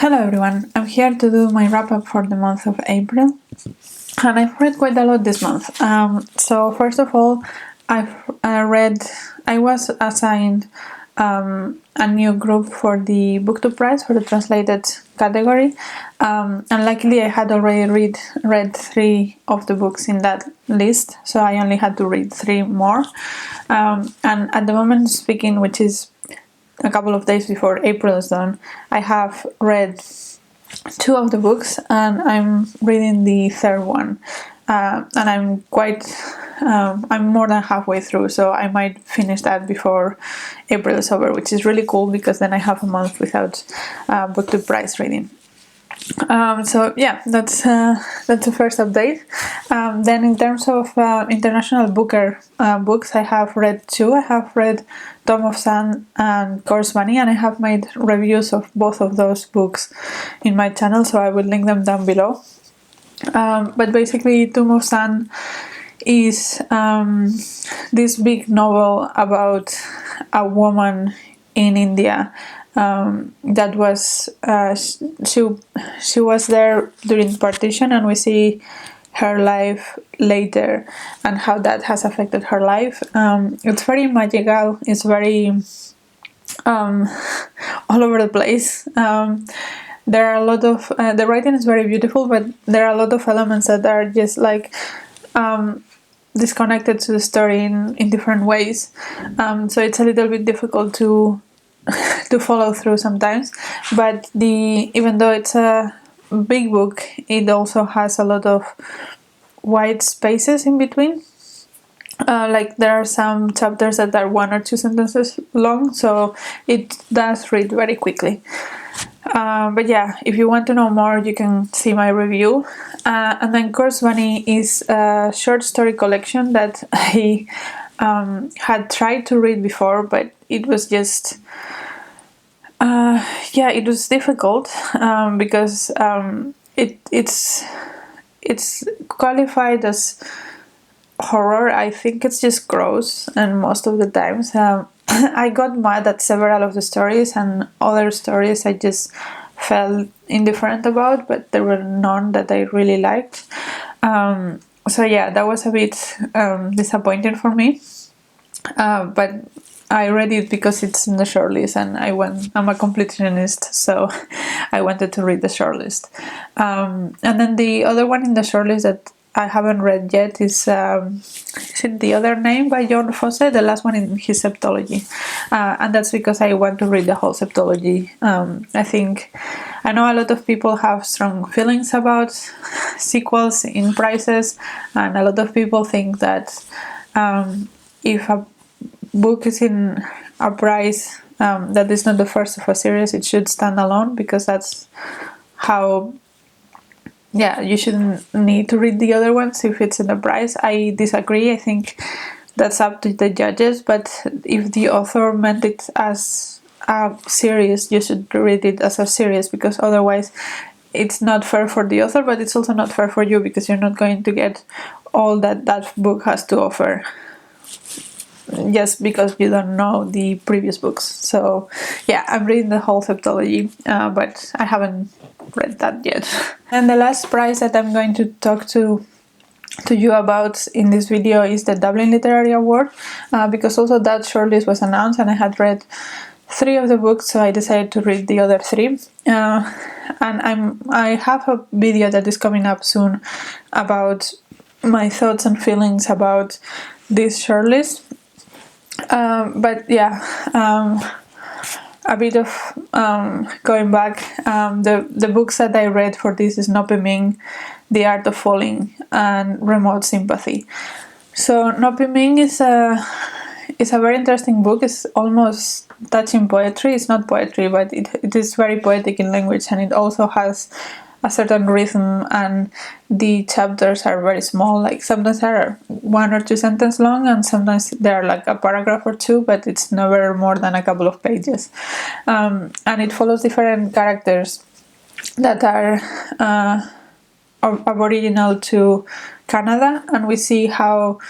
Hello everyone, I'm here to do my wrap-up for the month of April, and I've read quite a lot this month. So first of all, I was assigned a new group for the BookTube Prize for the translated category, and luckily I had already read 3 of the books in that list, so I only had to read 3 more. And at the moment speaking, which is a couple of days before April is done, I have read 2 of the books and I'm reading the 3rd one, and I'm more than halfway through, so I might finish that before April is over, which is really cool because then I have a month without BookTube Prize reading. So yeah, that's the first update. Then in terms of international booker books, I have read 2. I have read Tom of Sand and Course Bunny, and I have made reviews of both of those books in my channel, so I will link them down below. But basically, Tom of Sand is this big novel about a woman in India that was she was there during partition, and we see her life later and how that has affected her life. It's very magical, it's very all over the place. There are a lot of the writing is very beautiful, but there are a lot of elements that are just like disconnected to the story in different ways, so it's a little bit difficult to follow through sometimes. But even though it's a big book, it also has a lot of white spaces in between. Like there are some chapters that are 1 or 2 sentences long, so it does read very quickly. But yeah, if you want to know more, you can see my review. And then Course Bunny is a short story collection that I had tried to read before, but it was just it was difficult because it's qualified as horror. I think it's just gross, and most of the times I got mad at several of the stories, and other stories I just felt indifferent about, but there were none that I really liked. So yeah, that was a bit disappointing for me, but I read it because it's in the shortlist, and I'm a completionist, so I wanted to read the shortlist. And then the other one in the shortlist that I haven't read yet is it The Other Name by John Fosse, the last one in his septology. And that's because I want to read the whole septology. I know a lot of people have strong feelings about sequels in prizes, and a lot of people think that if a book is in a prize that is not the first of a series, it should stand alone, because that's how you shouldn't need to read the other ones if it's in the prize. I disagree. I think that's up to the judges, but if the author meant it as a series, you should read it as a series, because otherwise it's not fair for the author, but it's also not fair for you, because you're not going to get all that book has to offer just because you don't know the previous books. So yeah, I'm reading the whole septology, but I haven't read that yet. And the last prize that I'm going to talk to you about in this video is the Dublin Literary Award, because also that shortlist was announced and I had read 3 of the books, so I decided to read the other 3. And I have a video that is coming up soon about my thoughts and feelings about this shortlist. But yeah, a bit of going back, the books that I read for this is Noopiming, The Art of Falling, and Remote Sympathy. So Noopiming is a very interesting book. It's almost touching poetry. It's not poetry, but it is very poetic in language, and it also has a certain rhythm, and the chapters are very small. Like sometimes are 1 or 2 sentences long, and sometimes they are like a paragraph or 2, but it's never more than a couple of pages. And it follows different characters that are aboriginal to Canada, and we see how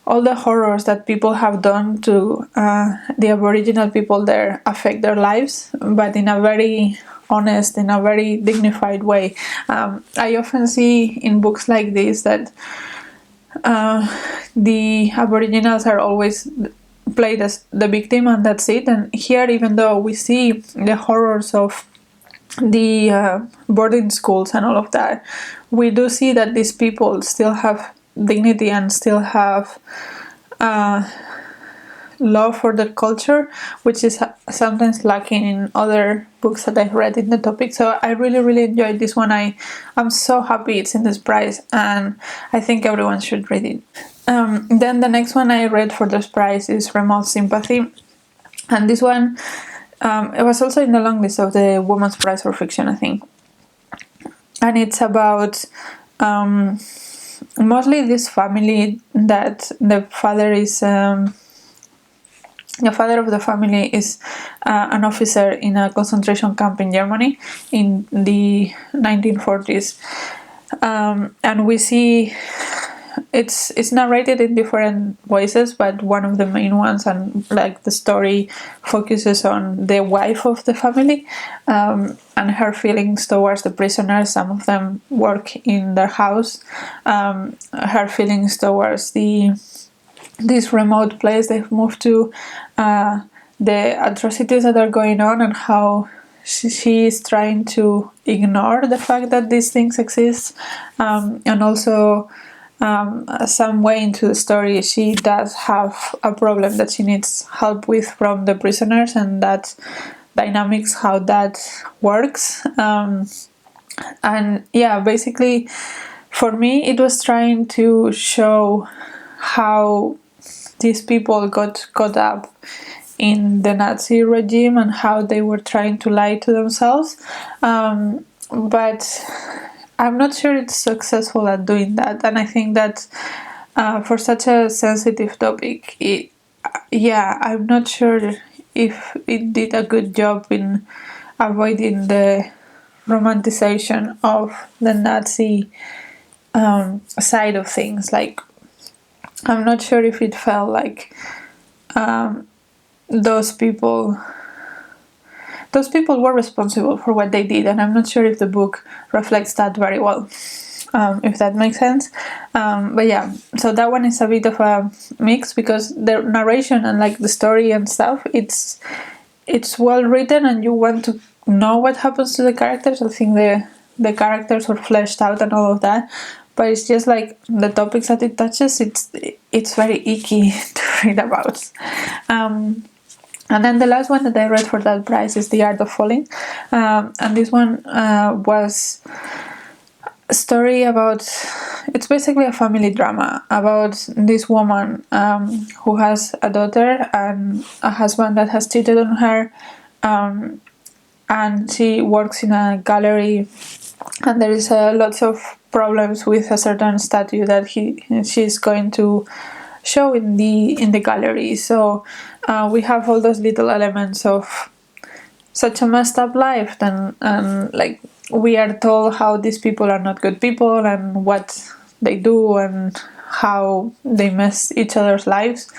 all the horrors that people have done to the Aboriginal people there affect their lives, but in a very honest in a very dignified way. I often see in books like this that the Aboriginals are always played as the victim, and that's it. And here, even though we see the horrors of the boarding schools and all of that, we do see that these people still have dignity and still have love for the culture, which is sometimes lacking in other books that I've read in the topic. So I really enjoyed this one. I'm so happy it's in this prize, and I think everyone should read it. Then the next one I read for this prize is Remote Sympathy, and this one it was also in the long list of the Women's Prize for Fiction, I think. And it's about mostly this family that the father is the father of the family is an officer in a concentration camp in Germany in the 1940s, and we see it's narrated in different voices, but one of the main ones, and like the story focuses on the wife of the family and her feelings towards the prisoners. Some of them work in their house. Her feelings towards this remote place they've moved to, the atrocities that are going on, and how she is trying to ignore the fact that these things exist, and also some way into the story she does have a problem that she needs help with from the prisoners, and that dynamics, how that works. And yeah, basically for me it was trying to show how these people got caught up in the Nazi regime and how they were trying to lie to themselves, but I'm not sure it's successful at doing that. And I think that for such a sensitive topic, I'm not sure if it did a good job in avoiding the romanticization of the Nazi side of things. Like, I'm not sure if it felt like those people were responsible for what they did, and I'm not sure if the book reflects that very well, if that makes sense. But yeah, so that one is a bit of a mix, because the narration and like the story and stuff, it's well written and you want to know what happens to the characters. I think the characters were fleshed out and all of that, but it's just like the topics that it touches, it's very icky to read about. And then the last one that I read for that prize is The Art of Falling, and this one was a story about, it's basically a family drama about this woman who has a daughter and a husband that has cheated on her, and she works in a gallery, and there is lots of problems with a certain statue that she's going to show in the gallery. So we have all those little elements of such a messed up life, and like we are told how these people are not good people and what they do and how they mess each other's lives.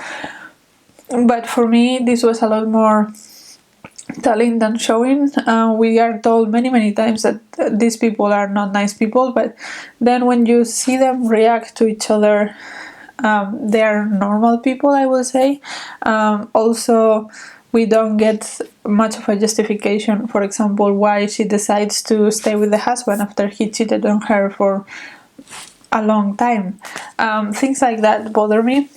But for me, this was a lot more telling than showing. We are told many times that these people are not nice people, but then when you see them react to each other, they are normal people, I will say. Also, we don't get much of a justification, for example, why she decides to stay with the husband after he cheated on her for a long time. Things like that bother me.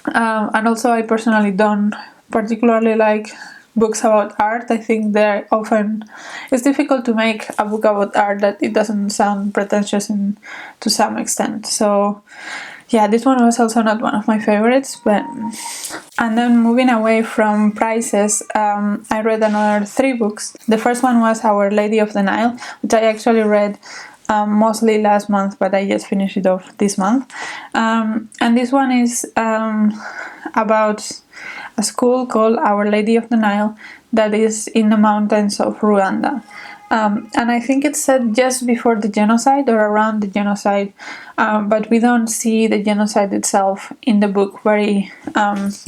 And also, I personally don't particularly like books about art. I think they're often, it's difficult to make a book about art that it doesn't sound pretentious to some extent. So yeah, this one was also not one of my favorites. And then moving away from prizes, I read another 3 books. The first one was Our Lady of the Nile, which I actually read mostly last month, but I just finished it off this month. And this one is about a school called Our Lady of the Nile that is in the mountains of Rwanda. And I think it's set just before the genocide or around the genocide, but we don't see the genocide itself in the book very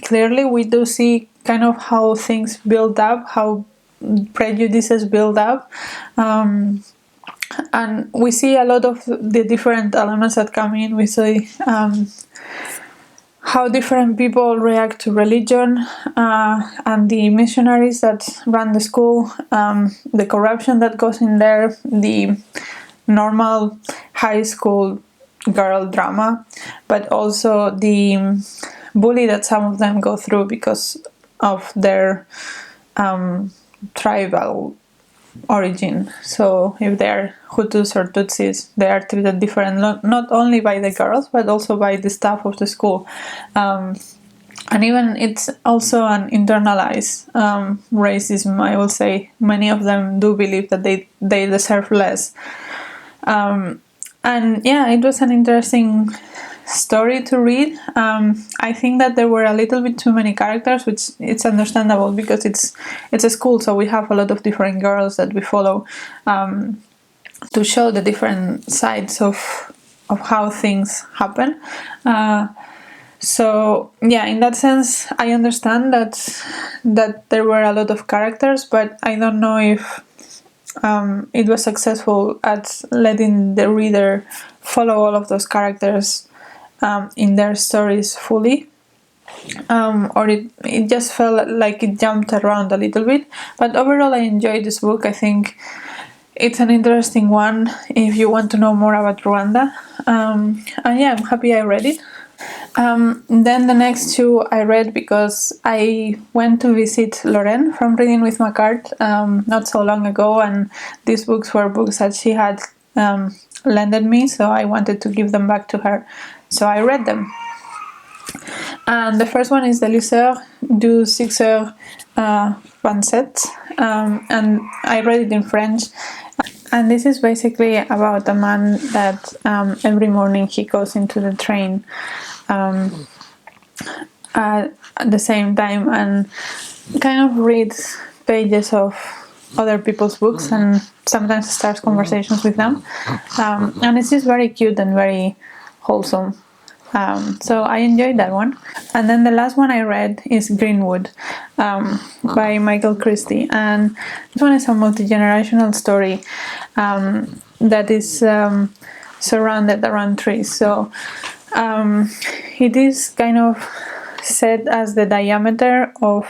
clearly. We do see kind of how things build up, how prejudices build up. And we see a lot of the different elements that come in. We see how different people react to religion, and the missionaries that run the school, the corruption that goes in there, the normal high school girl drama, but also the bully that some of them go through because of their tribal origin. So if they're Hutus or Tutsis, they are treated different, not only by the girls but also by the staff of the school. And even it's also an internalized racism, I will say. Many of them do believe that they deserve less. And yeah, it was an interesting story to read. I think that there were a little bit too many characters, which it's understandable because it's a school, so we have a lot of different girls that we follow, to show the different sides of how things happen. So yeah, in that sense, I understand that there were a lot of characters, but I don't know if it was successful at letting the reader follow all of those characters in their stories fully, or it just felt like it jumped around a little bit. But overall, I enjoyed this book. I think it's an interesting one if you want to know more about Rwanda, and yeah, I'm happy I read it. Then the next two I read because I went to visit Lorraine from Reading with Macart not so long ago, and these books were books that she had lended me, so I wanted to give them back to her, so I read them. And the first one is the Liseur du 6h27, and I read it in French. And this is basically about a man that every morning he goes into the train at the same time and kind of reads pages of other people's books and sometimes starts conversations with them. And it's just very cute and very wholesome. So I enjoyed that one. And then the last one I read is Greenwood by Michael Christie. And this one is a multi-generational story that is surrounded around trees. So it is kind of set as the diameter of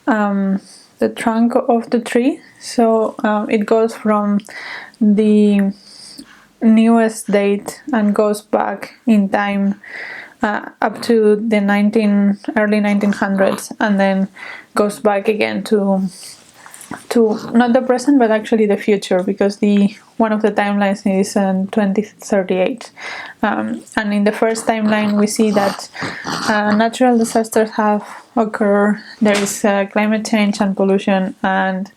the trunk of the tree. So it goes from the newest date and goes back in time up to the early 1900s, and then goes back again to not the present but actually the future, because one of the timelines is in 2038, and in the first timeline we see that natural disasters have occurred, there is climate change and pollution, and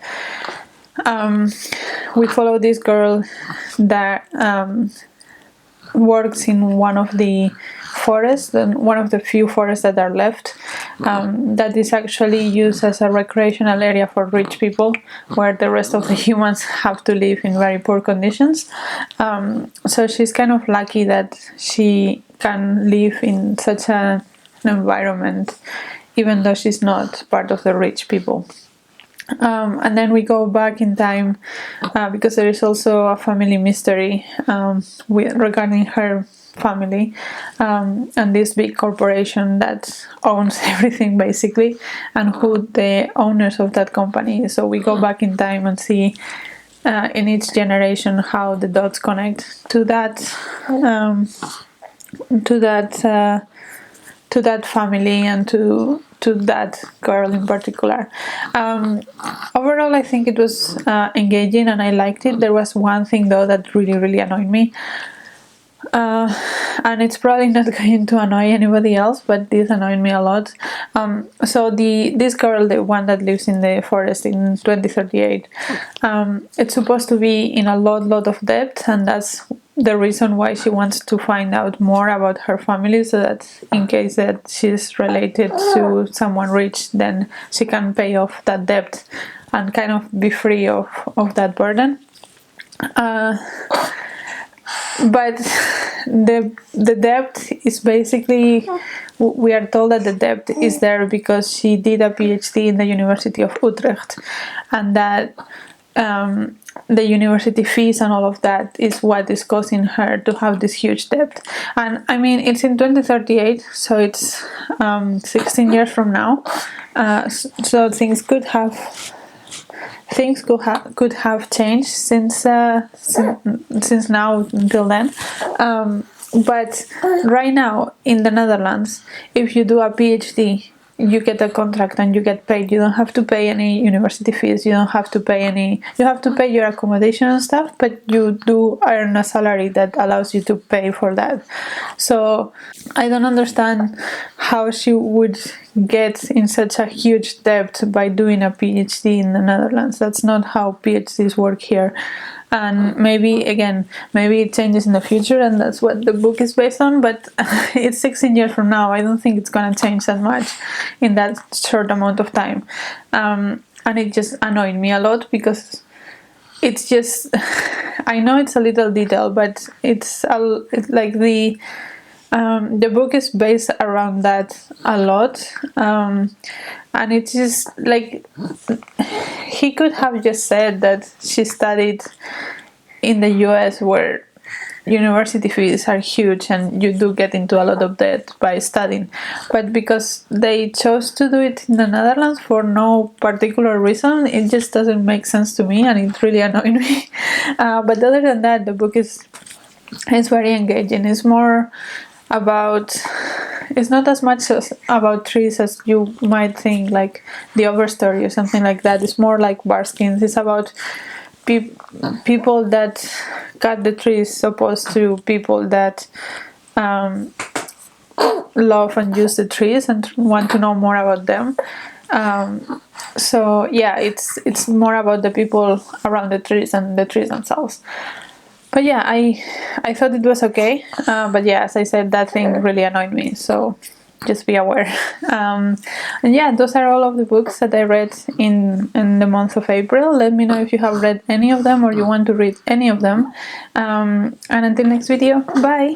we follow this girl that works in one of the forests, and one of the few forests that are left, that is actually used as a recreational area for rich people, where the rest of the humans have to live in very poor conditions. So she's kind of lucky that she can live in such an environment, even though she's not part of the rich people. And then we go back in time because there is also a family mystery regarding her family, and this big corporation that owns everything basically, and who the owners of that company is. So we go back in time and see in each generation how the dots connect to that family and to that girl in particular. Overall, I think it was engaging and I liked it. There was one thing though that really annoyed me, and it's probably not going to annoy anybody else, but this annoyed me a lot. So this girl, the one that lives in the forest in 2038, it's supposed to be in a lot of debt, and that's the reason why she wants to find out more about her family, so that in case that she's related to someone rich, then she can pay off that debt and kind of be free of that burden. but the depth is basically, we are told that the depth is there because she did a PhD in the University of Utrecht, and that the university fees and all of that is what is causing her to have this huge debt. And I mean, it's in 2038, so it's 16 years from now, so things could have changed since now until then. But right now in the Netherlands, if you do a PhD, you get a contract and you get paid. You don't have to pay any university fees. You don't have to pay any. You have to pay your accommodation and stuff, but you do earn a salary that allows you to pay for that. So I don't understand how she would get in such a huge debt by doing a PhD in the Netherlands. That's not how PhDs work here. And maybe it changes in the future, and that's what the book is based on, but it's 16 years from now. I don't think it's gonna change that much in that short amount of time. And it just annoyed me a lot because it's just, I know it's a little detail, but it's like the book is based around that a lot, and it's just like, he could have just said that she studied in the US where university fees are huge and you do get into a lot of debt by studying, but because they chose to do it in the Netherlands for no particular reason, it just doesn't make sense to me, and it really annoyed me. But other than that, the book is very engaging. It's more about, it's not as much about trees as you might think, like the Overstory or something like that. It's more like barskins. It's about people that cut the trees opposed to people that love and use the trees and want to know more about them. So yeah, it's more about the people around the trees and the trees themselves. But yeah, I thought it was okay, but yeah, as I said, that thing really annoyed me, so just be aware. And yeah, those are all of the books that I read in the month of April. Let me know if you have read any of them or you want to read any of them. And until next video, bye!